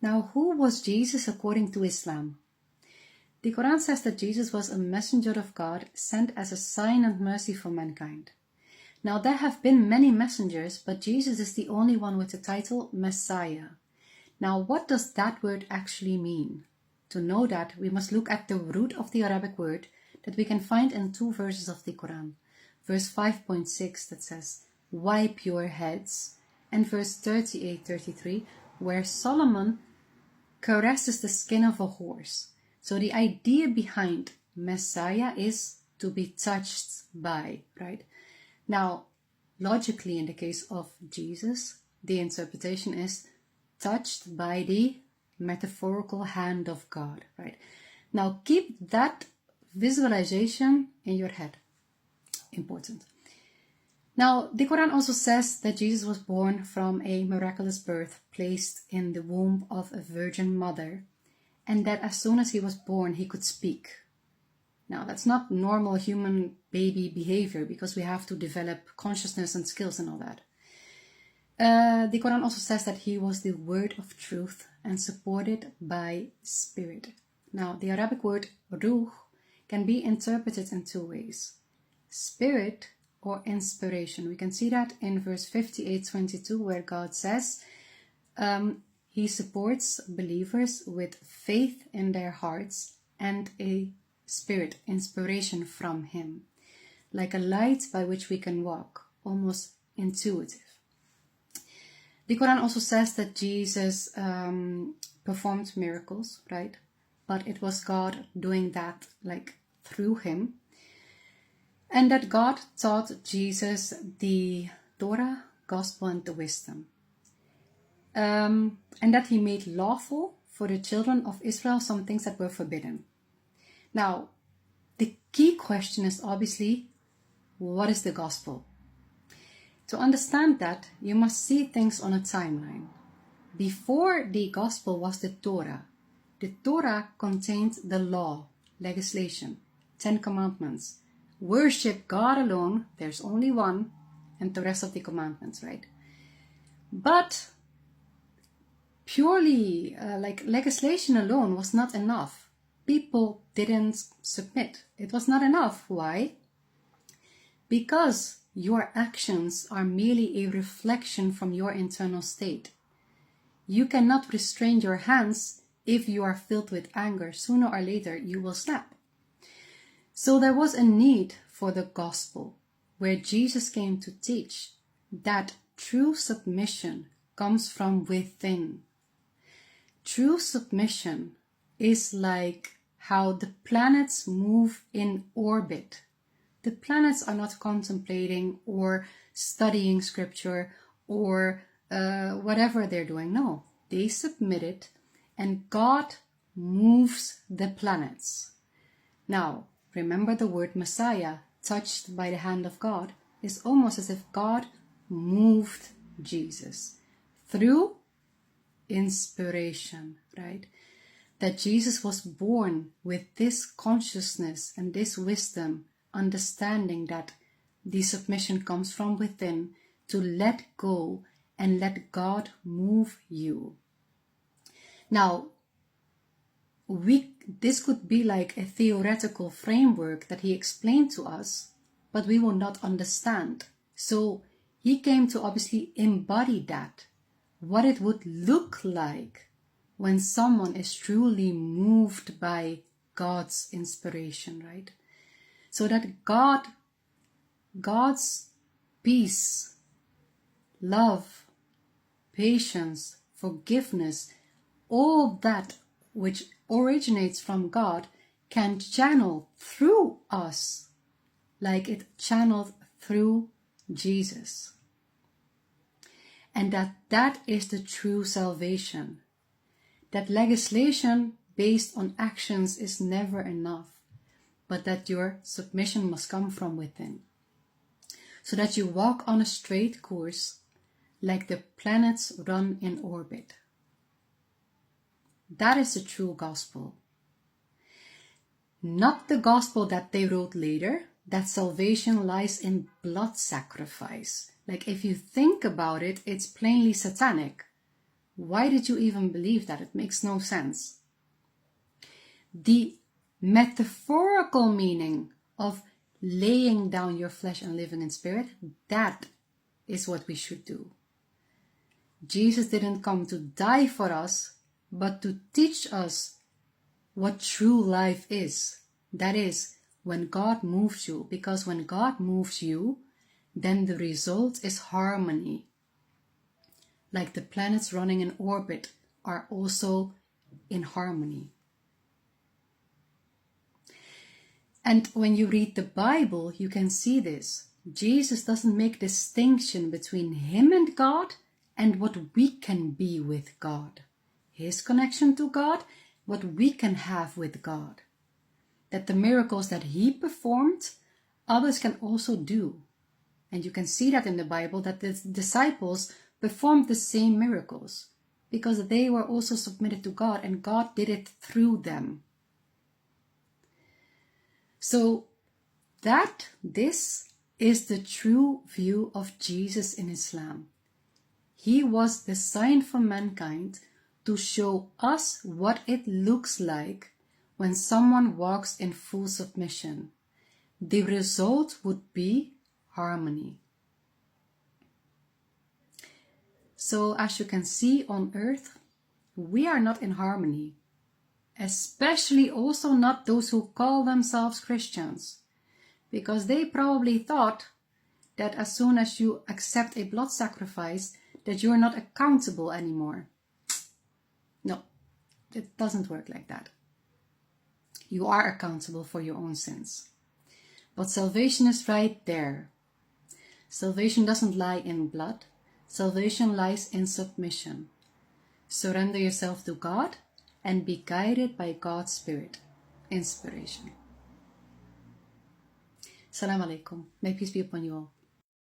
Now, who was Jesus according to Islam? The Quran says that Jesus was a messenger of God sent as a sign and mercy for mankind. Now, there have been many messengers, but Jesus is the only one with the title Messiah. Now, what does that word actually mean? To know that, we must look at the root of the Arabic word that we can find in 2 verses of the Quran. Verse 5.6 that says, wipe your heads, and verse 38-33, where Solomon caresses the skin of a horse. So the idea behind Messiah is to be touched by, right? Now, logically, in the case of Jesus, the interpretation is touched by the metaphorical hand of God, right? Now, keep that visualization in your head. Important. Now, the Quran also says that Jesus was born from a miraculous birth placed in the womb of a virgin mother, and that as soon as he was born, he could speak. Now, that's not normal human baby behavior because we have to develop consciousness and skills and all that. The Quran also says that he was the word of truth and supported by spirit. Now, the Arabic word ruh can be interpreted in 2 ways. Spirit or inspiration. We can see that in verse 58-22 where God says, he supports believers with faith in their hearts and a spirit, inspiration from him, like a light by which we can walk, almost intuitive. The Quran also says that Jesus performed miracles, right? But it was God doing that like through him. And that God taught Jesus the Torah, gospel, and the wisdom. And that he made lawful for the children of Israel some things that were forbidden. Now, the key question is obviously, what is the gospel? To understand that, you must see things on a timeline. Before the gospel was the Torah. The Torah contained the law, legislation, 10 commandments. Worship God alone, there's only one, and the rest of the commandments, right? But purely like legislation alone was not enough. People didn't submit. It was not enough. Why? Because your actions are merely a reflection from your internal state. You cannot restrain your hands if you are filled with anger. Sooner or later, you will snap. So there was a need for the gospel, where Jesus came to teach that true submission comes from within. True submission is like how the planets move in orbit. The planets are not contemplating or studying scripture or whatever they're doing. No, they submit it and God moves the planets. Now, remember the word Messiah, touched by the hand of God, is almost as if God moved Jesus through inspiration, right? That Jesus was born with this consciousness and this wisdom, understanding that the submission comes from within, to let go and let God move you. Now, this could be like a theoretical framework that he explained to us, but we will not understand. So he came to obviously embody that, what it would look like when someone is truly moved by God's inspiration, right? So that God's peace, love, patience, forgiveness, all that which originates from God can channel through us like it channeled through Jesus. And that is the true salvation. That legislation based on actions is never enough, but that your submission must come from within. So that you walk on a straight course like the planets run in orbit. That is the true gospel. Not the gospel that they wrote later, that salvation lies in blood sacrifice. Like if you think about it, it's plainly satanic. Why did you even believe that? It makes no sense. The metaphorical meaning of laying down your flesh and living in spirit, that is what we should do. Jesus didn't come to die for us, but to teach us what true life is. That is, when God moves you. Because when God moves you, then the result is harmony. Like the planets running in orbit are also in harmony. And when you read the Bible, you can see this. Jesus doesn't make distinction between him and God and what we can be with God. His connection to God, what we can have with God. That the miracles that he performed, others can also do. And you can see that in the Bible, that the disciples performed the same miracles because they were also submitted to God and God did it through them. So this is the true view of Jesus in Islam. He was the sign for mankind to show us what it looks like when someone walks in full submission. The result would be harmony. So as you can see on earth, we are not in harmony. Especially also not those who call themselves Christians. Because they probably thought that as soon as you accept a blood sacrifice, that you're not accountable anymore. No, it doesn't work like that. You are accountable for your own sins. But salvation is right there. Salvation doesn't lie in blood. Salvation lies in submission. Surrender yourself to God and be guided by God's Spirit. Inspiration. Assalamu alaikum. May peace be upon you all.